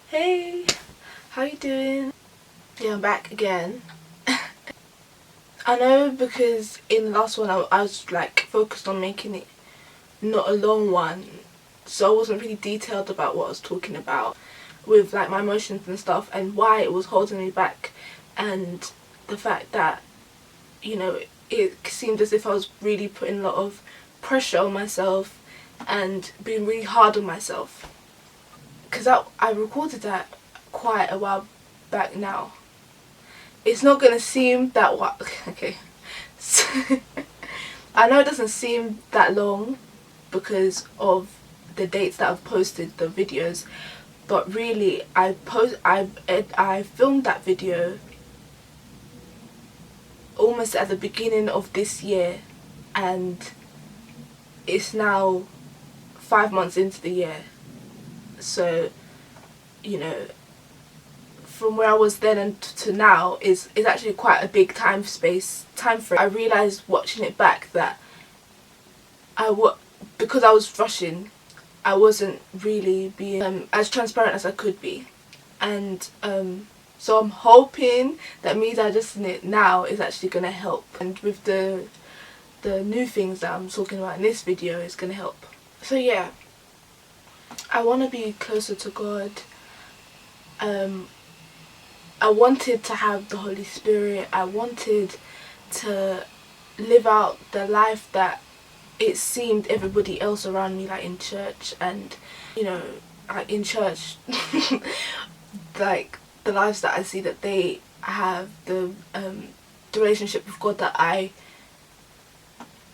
Hey, how you doing? Yeah, I'm back again. I know because in the last one I was like focused on making it not a long one, so I wasn't really detailed about what I was talking about with like my emotions and stuff and why it was holding me back, and the fact that, you know, it seemed as if I was really putting a lot of pressure on myself and being really hard on myself, because I recorded that quite a while back now. It's not gonna seem that okay. So, I know it doesn't seem that long because of the dates that I've posted the videos, but really I filmed that video almost at the beginning of this year, and it's now 5 months into the year. So, you know, from where I was then and to now is actually quite a big time frame. I realised watching it back that because I was rushing, I wasn't really being as transparent as I could be, and so I'm hoping that me digesting it now is actually gonna help, and with the new things that I'm talking about in this video is gonna help. So yeah, I want to be closer to God. I wanted to have the Holy Spirit. I wanted to live out the life that it seemed everybody else around me, like in church, and you know, like in church, like the lives that I see that they have, the relationship with God that I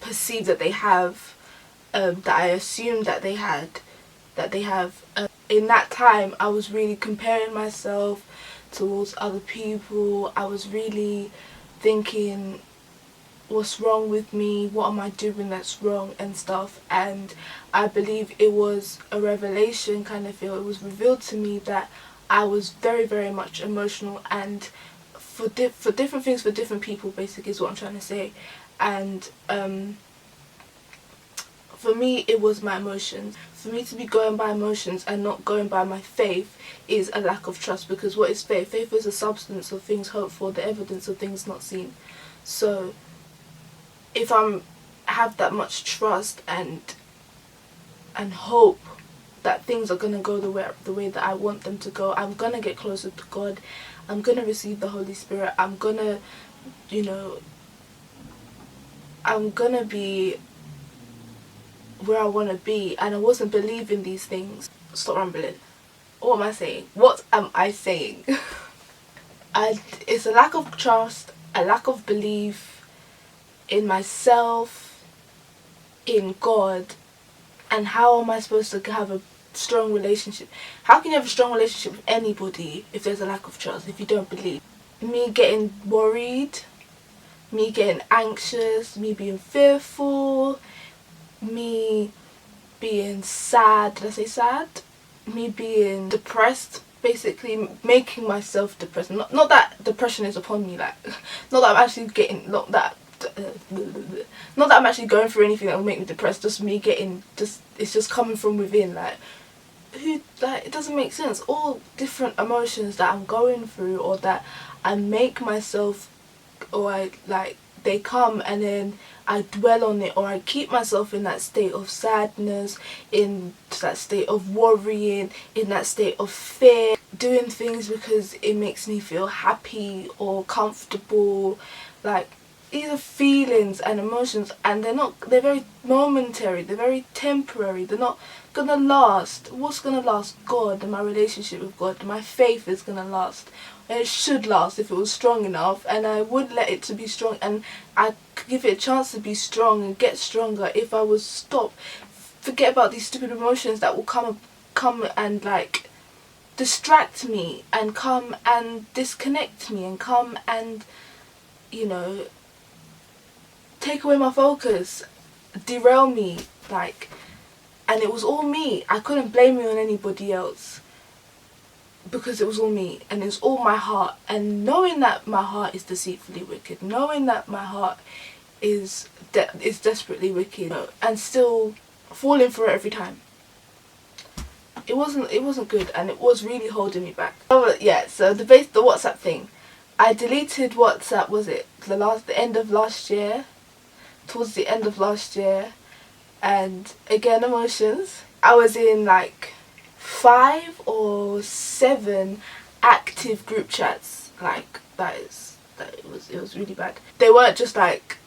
perceive that they have, that I assumed that they had, that they have. In that time, I was really comparing myself towards other people. I was really thinking, what's wrong with me, what am I doing that's wrong and stuff, and I believe it was a revelation kind of feel. It was revealed to me that I was very, very much emotional, and for different things for different people, basically, is what I'm trying to say. And for me, it was my emotions. For me to be going by emotions and not going by my faith is a lack of trust, because what is faith? Faith is the substance of things hoped for, the evidence of things not seen. So if I have that much trust and hope that things are gonna go the way that I want them to go, I'm gonna get closer to God. I'm gonna receive the Holy Spirit. I'm gonna, you know, I'm gonna be where I want to be, and I wasn't believing these things. Stop rambling. What am I saying? What am I saying? It's a lack of trust, a lack of belief in myself, in God, and how am I supposed to have a strong relationship? How can you have a strong relationship with anybody if there's a lack of trust, if you don't believe? Me getting worried, me getting anxious, me being fearful, me being sad. Did I say sad? Me being depressed, basically making myself depressed. Not that depression is upon me, like not that I'm actually getting, not that I'm actually going through anything that will make me depressed. Just me getting, it's just coming from within. Like, it doesn't make sense. All different emotions that I'm going through, or that I make myself, or they come and then I dwell on it, or I keep myself in that state of sadness, in that state of worrying, in that state of fear, doing things because it makes me feel happy or comfortable. Like, these are feelings and emotions, and they're very momentary, they're very temporary, they're not gonna last. What's gonna last? God, and my relationship with God, my faith is gonna last. And it should last if it was strong enough, and I would let it to be strong, and I could give it a chance to be strong and get stronger if I was stopped. Forget about these stupid emotions that will come and like distract me, and come and disconnect me, and come and, you know, take away my focus, derail me, like. And it was all me. I couldn't blame it on anybody else, because it was all me, and it's all my heart. And knowing that my heart is deceitfully wicked, knowing that my heart is desperately wicked, and still falling for it every time. it wasn't good, and it was really holding me back. Oh yeah, so the WhatsApp thing, I deleted WhatsApp, was it the end of last year, towards the end of last year. And again, emotions. I was in like 5 or 7 active group chats. Like it was really bad. They weren't just like,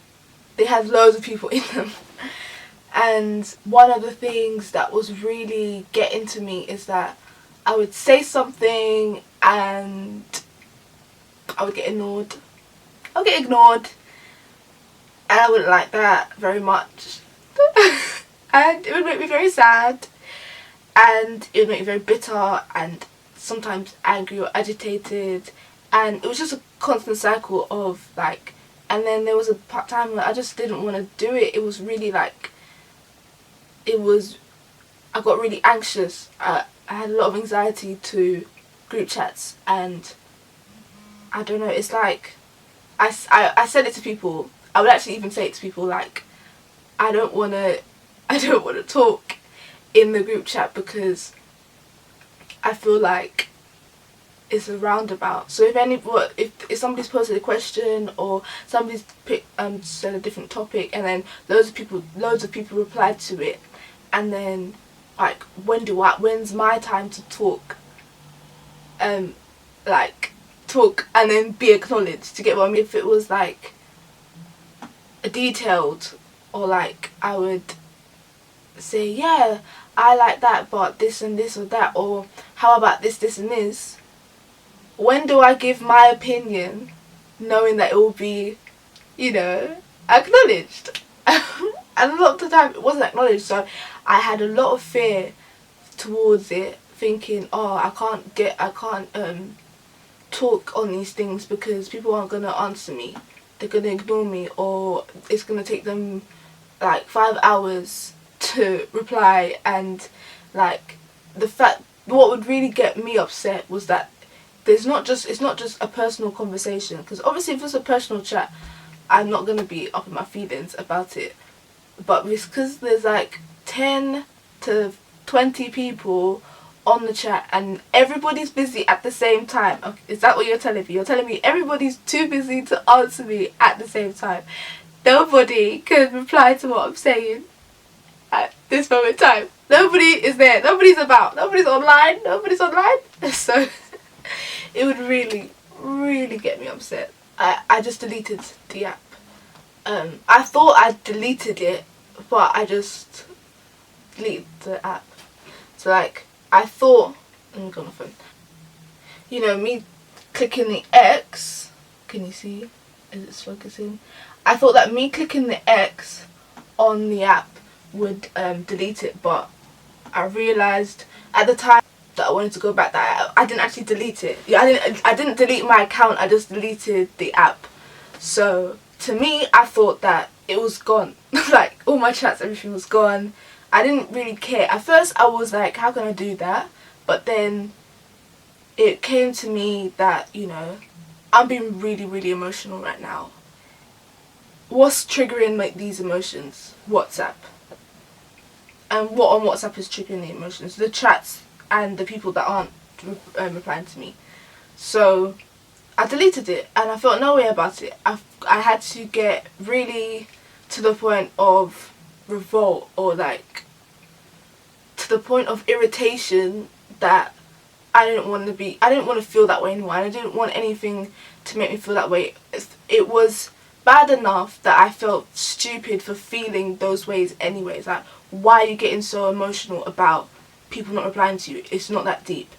they had loads of people in them. And one of the things that was really getting to me is that I would say something and I would get ignored. I would get ignored, and I wouldn't like that very much. And it would make me very sad, and it would make me very bitter and sometimes angry or agitated, and it was just a constant cycle of like. And then there was a time where I just didn't want to do it. It was really like, I got really anxious. I had a lot of anxiety to group chats, and I don't know, it's like I said it to people. I would actually even say it to people like, I don't want to talk in the group chat because I feel like it's a roundabout. So if somebody's posted a question or somebody's said a different topic, and then loads of people replied to it, and then like when's my time to talk, like talk and then be acknowledged, to get what I mean? If it was like a detailed, or like I would say, yeah, I like that, but this and this or that, or how about this and this, when do I give my opinion knowing that it will be, acknowledged? And a lot of the time it wasn't acknowledged, so I had a lot of fear towards it, thinking, oh, I can't talk on these things because people aren't going to answer me, they're going to ignore me, or it's going to take them like 5 hours to reply. And like what would really get me upset was that it's not just a personal conversation, because obviously if it's a personal chat I'm not going to be up in my feelings about it, but because there's like 10 to 20 people on the chat and everybody's busy at the same time. Okay, is that what you're telling me? You're telling me everybody's too busy to answer me at the same time. Nobody can reply to what I'm saying at this moment in time. Nobody is there. Nobody's about. Nobody's online. So it would really, really get me upset. I just deleted the app. I thought I deleted it, but I just deleted the app. So like, I thought, let me go on my phone. Me clicking the X, can you see? Is it focusing? I thought that me clicking the X on the app would delete it, but I realised at the time that I wanted to go back that I didn't actually delete it. Yeah, I didn't delete my account, I just deleted the app. So to me, I thought that it was gone. Like all my chats, everything was gone. I didn't really care. At first I was like, how can I do that? But then it came to me that, I'm being really, really emotional right now. What's triggering these emotions? WhatsApp. And what on WhatsApp is triggering the emotions? The chats and the people that aren't replying to me. So I deleted it and I felt no way about it. I had to get really to the point of revolt, or like to the point of irritation, that I didn't want to feel that way anymore. I didn't want anything to make me feel that way. It was bad enough that I felt stupid for feeling those ways anyways. Like, why are you getting so emotional about people not replying to you? It's not that deep.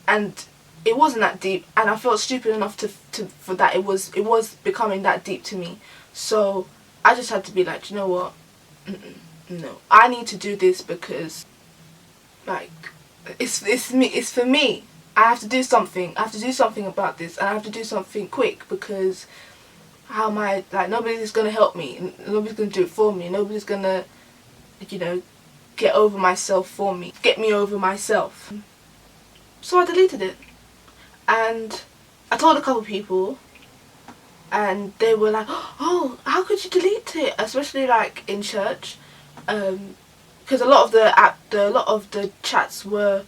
And it wasn't that deep, and I felt stupid enough for that. It was becoming that deep to me. So I just had to be like, you know what? No, I need to do this because, like, it's for me. I have to do something. I have to do something about this, and I have to do something quick, because how am I, like, nobody's gonna help me. Nobody's gonna do it for me. Nobody's gonna, get over myself for me. Get me over myself. So I deleted it, and I told a couple people, and they were like, oh, how could you delete it? Especially like in church. because a lot of the chats were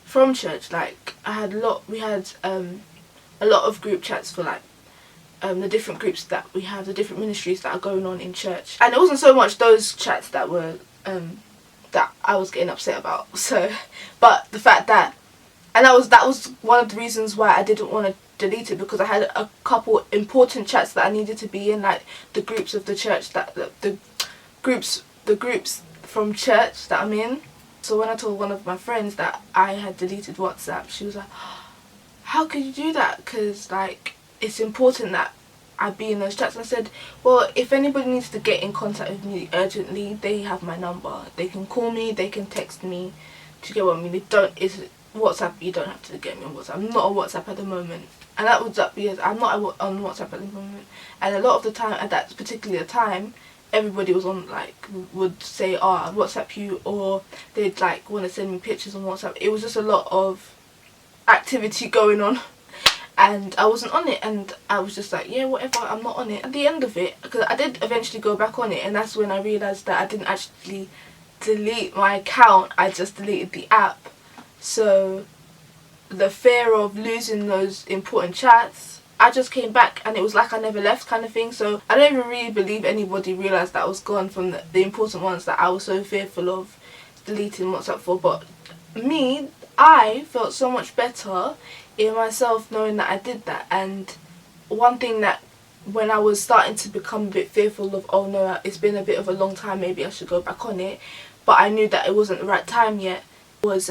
from church. Like we had a lot of group chats for like the different groups that we have, the different ministries that are going on in church. And it wasn't so much those chats that were that I was getting upset about. So, but the fact that, and that was one of the reasons why I didn't want to delete it, because I had a couple important chats that I needed to be in, like the groups of the church that the groups from church that I'm in. So when I told one of my friends that I had deleted WhatsApp, she was like, how could you do that? Because like it's important that I be in those chats. I said, well, if anybody needs to get in contact with me urgently, they have my number. They can call me, they can text me. To get what I mean, WhatsApp, you don't have to get me on WhatsApp. I'm not on WhatsApp at the moment, and that was up because I'm not on WhatsApp at the moment. And a lot of the time, at that particular time, everybody was on, like, would say, oh, I'll WhatsApp you, or they'd like want to send me pictures on WhatsApp. It was just a lot of activity going on, and I wasn't on it, and I was just like, yeah, whatever, I'm not on it. At the end of it, because I did eventually go back on it, and that's when I realised that I didn't actually delete my account, I just deleted the app. So the fear of losing those important chats, I just came back and it was like I never left kind of thing. So I don't even really believe anybody realised that I was gone from the important ones that I was so fearful of deleting WhatsApp for. But me, I felt so much better in myself knowing that I did that. And one thing that, when I was starting to become a bit fearful of, oh no, it's been a bit of a long time, maybe I should go back on it, but I knew that it wasn't the right time yet, was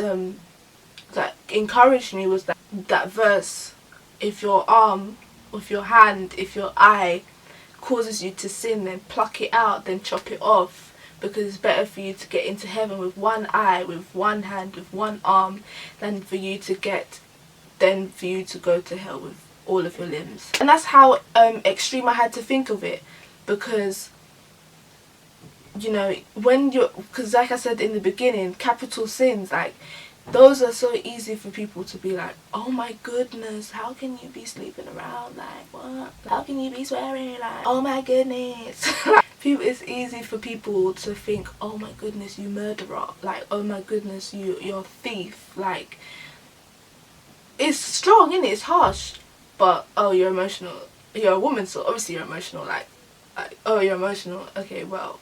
that encouraged me was that verse, if your arm, if your hand, if your eye causes you to sin, then pluck it out, then chop it off, because it's better for you to get into heaven with one eye, with one hand, with one arm, than for you to go to hell with all of your limbs. And that's how extreme I had to think of it, because you know, because like I said in the beginning, capital sins, like, those are so easy for people to be like, oh my goodness, how can you be sleeping around, like, what, how can you be swearing, like, oh my goodness. It's easy for people to think, oh my goodness, you murderer, like, oh my goodness, you're a thief, like, it's strong, isn't it? It's harsh. But, oh, you're emotional, you're a woman, so obviously you're emotional, like oh, you're emotional, okay, well,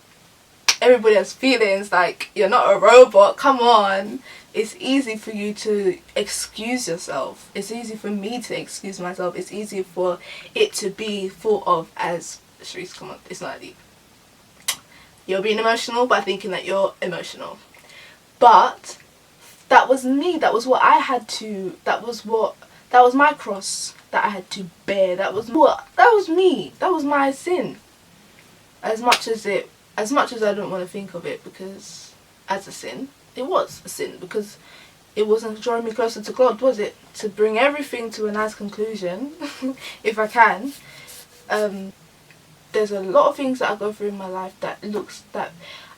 everybody has feelings, like, you're not a robot, come on. It's easy for you to excuse yourself. It's easy for me to excuse myself. It's easy for it to be thought of as, Sharice, come on, it's not deep. You're being emotional by thinking that you're emotional. But that was me. That was what I had to, that was my cross that I had to bear. That was me. That was my sin. As much as I don't want to think of it because as a sin, it was a sin, because it wasn't drawing me closer to God, was it? To bring everything to a nice conclusion, if I can, there's a lot of things that I go through in my life that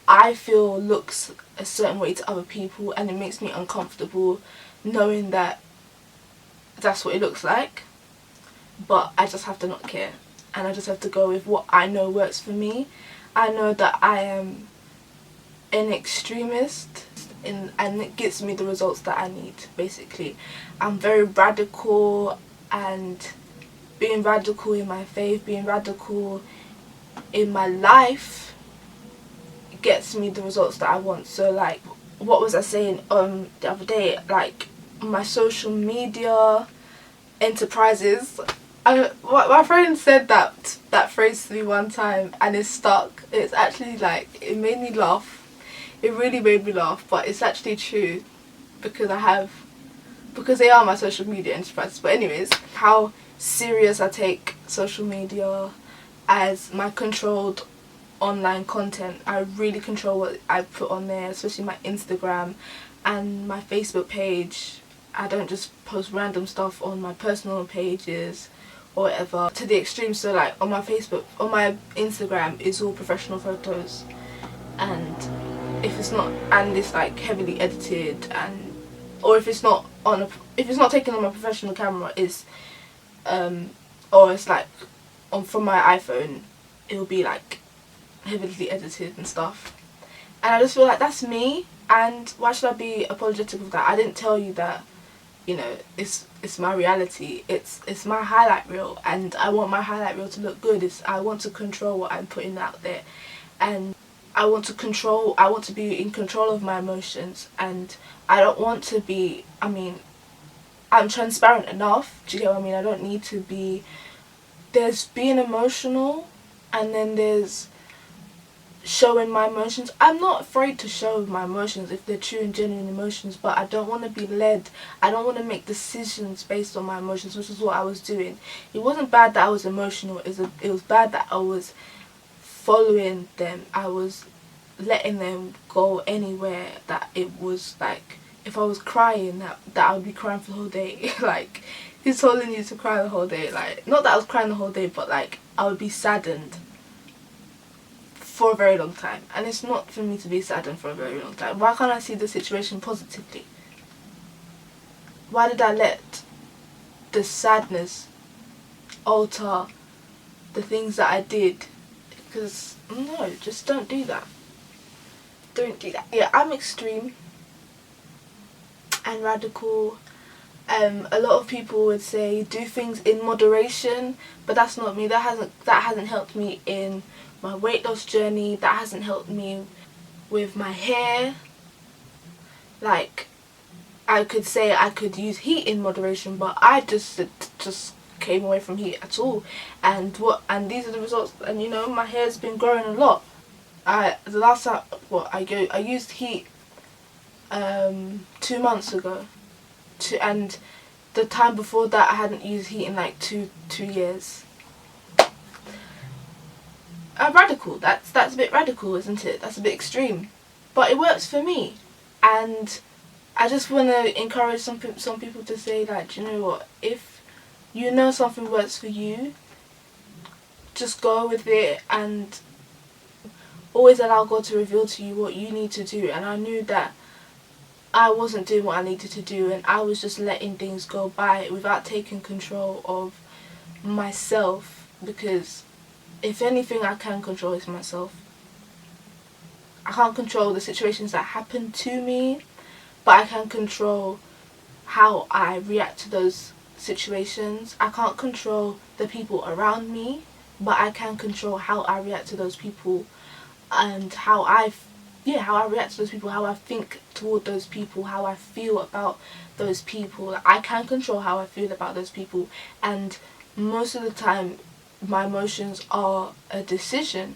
I feel looks a certain way to other people, and it makes me uncomfortable knowing that that's what it looks like. But I just have to not care, and I just have to go with what I know works for me. I know that I am an extremist, and it gets me the results that I need, basically. I'm very radical, and being radical in my faith, being radical in my life gets me the results that I want. So, like, what was I saying the other day, like, my social media enterprises, my friend said that phrase to me one time, and it's stuck. It's actually, like, it made me laugh. It really made me laugh, but it's actually true, because they are my social media enterprises. But anyways, how serious I take social media as my controlled online content. I really control what I put on there, especially my Instagram and my Facebook page. I don't just post random stuff on my personal pages or whatever to the extreme. So, like, on my Instagram, it's all professional photos, and if it's not, and it's like heavily edited, and or if it's not taken on my professional camera, it's or it's like from my iPhone, it'll be like heavily edited and stuff. And I just feel like that's me, and why should I be apologetic of that? I didn't tell you that, you know, it's my reality. It's my highlight reel, and I want my highlight reel to look good. I want to control what I'm putting out there, and I want to be in control of my emotions, and I don't want to be, I mean, I'm transparent enough, do you get what I mean? I don't need to be, there's being emotional, and then there's showing my emotions. I'm not afraid to show my emotions if they're true and genuine emotions, but I don't want to be led. I don't want to make decisions based on my emotions, which is what I was doing. It wasn't bad that I was emotional. It was bad that I was following them. I was letting them go anywhere. That it was like, if I was crying, that I would be crying for the whole day. Like, who's telling you to cry the whole day? Like, not that I was crying the whole day, but like, I would be saddened for a very long time, and it's not for me to be saddened for a very long time. Why can't I see the situation positively? Why did I let the sadness alter the things that I did? Because no, just don't do that. Don't do that. Yeah, I'm extreme and radical. A lot of people would say do things in moderation, but that's not me. That hasn't helped me in my weight loss journey. That hasn't helped me with my hair. Like, I could say I could use heat in moderation, but I just came away from heat at all. And these are the results. And you know, my hair's been growing a lot. The last time I used heat 2 months ago. And the time before that I hadn't used heat in like two years. Radical. That's a bit radical, isn't it? That's a bit extreme, but it works for me. And I just want to encourage some people to say that, you know what, if you know something works for you, just go with it, and always allow God to reveal to you what you need to do. And I knew that I wasn't doing what I needed to do, and I was just letting things go by without taking control of myself, because if anything I can control is myself. I can't control the situations that happen to me, but I can control how I react to those situations. I can't control the people around me, but I can control how I react to those people, and how I react to those people, how I think toward those people, how I feel about those people. I can control how I feel about those people, and most of the time my emotions are a decision.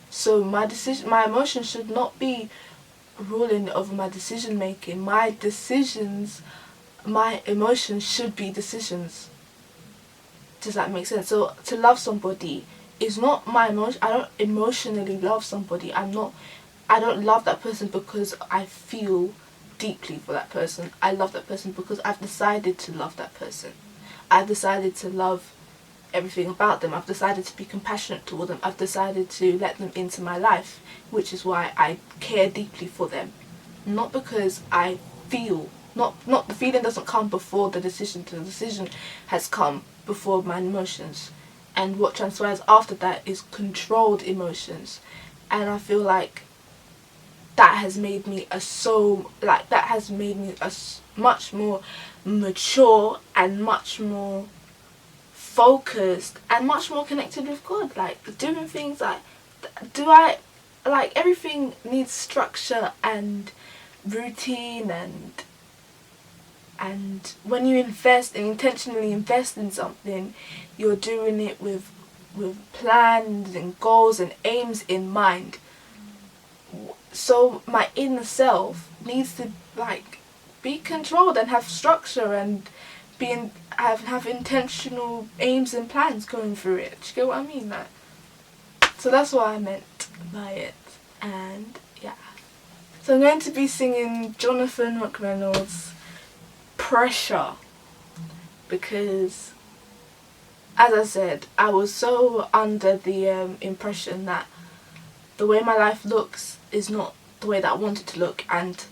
So my emotions should not be ruling over my decision making. My emotions should be decisions. Does that make sense? So to love somebody is not my emotion. I don't emotionally love somebody. I don't love that person because I feel deeply for that person. I love that person because I've decided to love that person. I've decided to love everything about them. I've decided to be compassionate toward them. I've decided to let them into my life, which is why I care deeply for them. Not because I feel, not the feeling doesn't come before the decision. The decision has come before my emotions, and what transpires after that is controlled emotions. And I feel like that has made me much more mature, and much more focused, and much more connected with God. Like, doing things like everything needs structure and routine, and when you invest and intentionally invest in something, you're doing it with plans and goals and aims in mind. So my inner self needs to be controlled and have structure, and have intentional aims and plans going through it. Do you get what I mean? So that's what I meant by it. And yeah, so I'm going to be singing Jonathan McReynolds' Pressure, because as I said, I was so under the impression that the way my life looks is not the way that I want it to look, and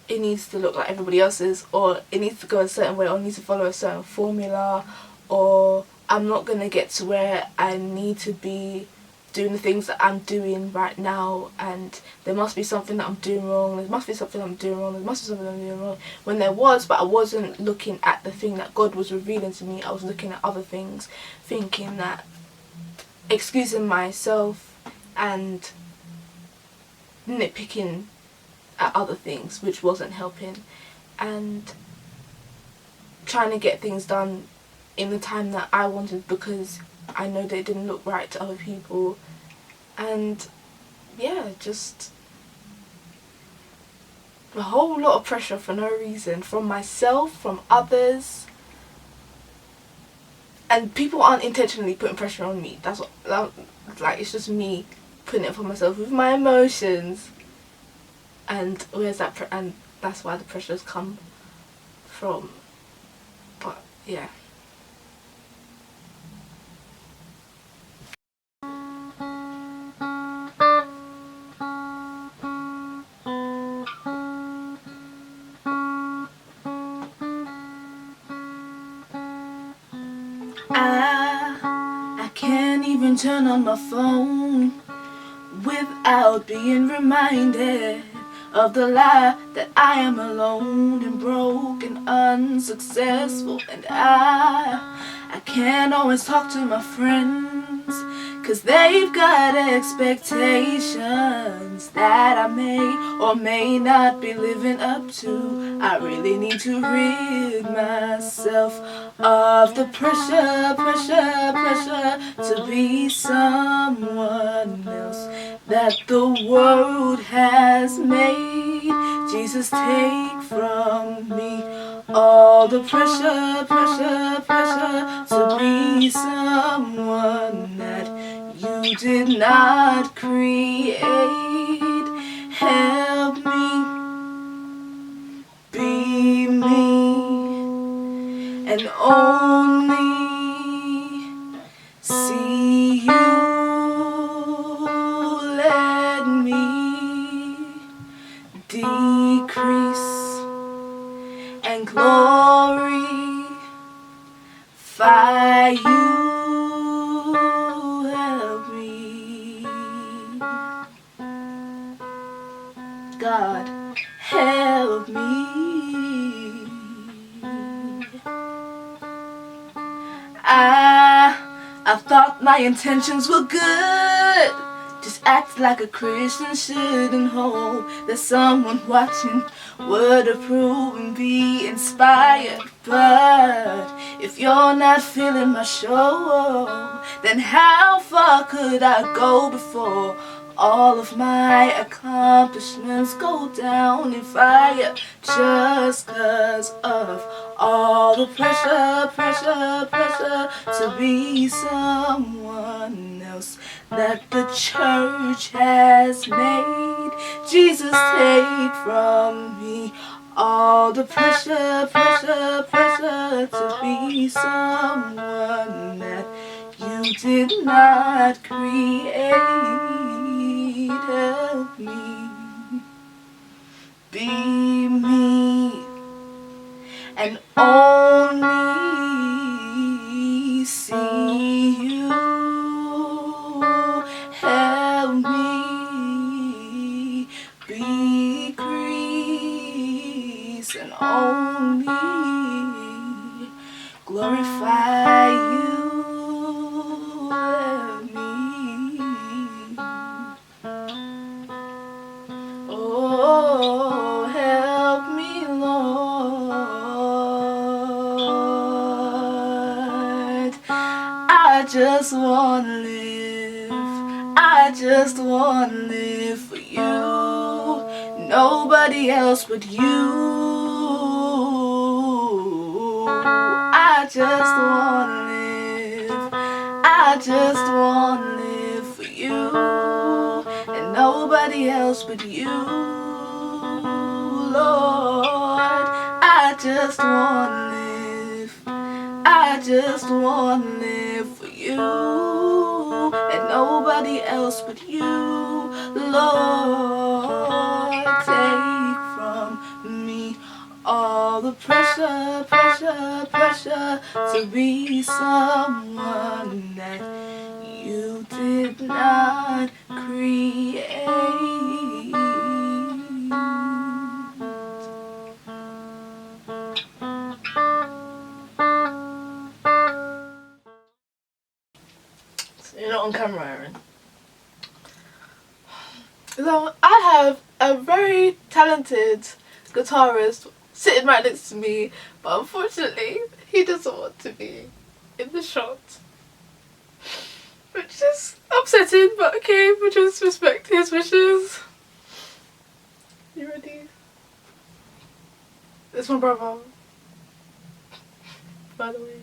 it needs to look like everybody else's, or it needs to go a certain way, or it needs to follow a certain formula, or I'm not going to get to where I need to be doing the things that I'm doing right now, and there must be something that I'm doing wrong, there must be something I'm doing wrong, there must be something I'm doing wrong, when there was, but I wasn't looking at the thing that God was revealing to me. I was looking at other things, thinking that, excusing myself and nitpicking at other things, which wasn't helping, and trying to get things done in the time that I wanted because I know that it didn't look right to other people. And yeah, just a whole lot of pressure for no reason, from myself, from others, and people aren't intentionally putting pressure on me. That's what, like, it's just me putting it upon myself with my emotions. And where's that and that's why the pressures come from. But yeah. I can't even turn on my phone without being reminded of the lie that I am alone and broke and unsuccessful. And I can't always talk to my friends, 'cause they've got expectations that I may or may not be living up to. I really need to rid myself of the pressure to be someone else that the world has made. Jesus, take from me all the pressure to be someone that you did not create. Help me be me and only see you. Let me decrease and glorify you. Help me, God, help me. I thought my intentions were good, just act like a Christian should, and hope that someone watching would approve and be inspired. But if you're not feeling my show, then how far could I go before all of my accomplishments go down in fire? Just 'cause of all the pressure to be someone else that the church has made. Jesus, take from me all the pressure to be someone that you did not create. Help me be me and only see you. Help me decrease and only glorify you. Help me. Oh, help me, Lord. I just want to live. I just want to live for you. Nobody else but you. I just want to live. I just want to live for you. And nobody else but you, Lord. I just want to live. I just want to live for you and nobody else but you, Lord. Take from me all the pressure to be someone that you did not create. So you're not on camera, Aaron. So I have a very talented guitarist sitting right next to me, but unfortunately he doesn't want to be in the shot. Which is upsetting, but okay, we'll just respect his wishes. You ready? It's my brother, by the way.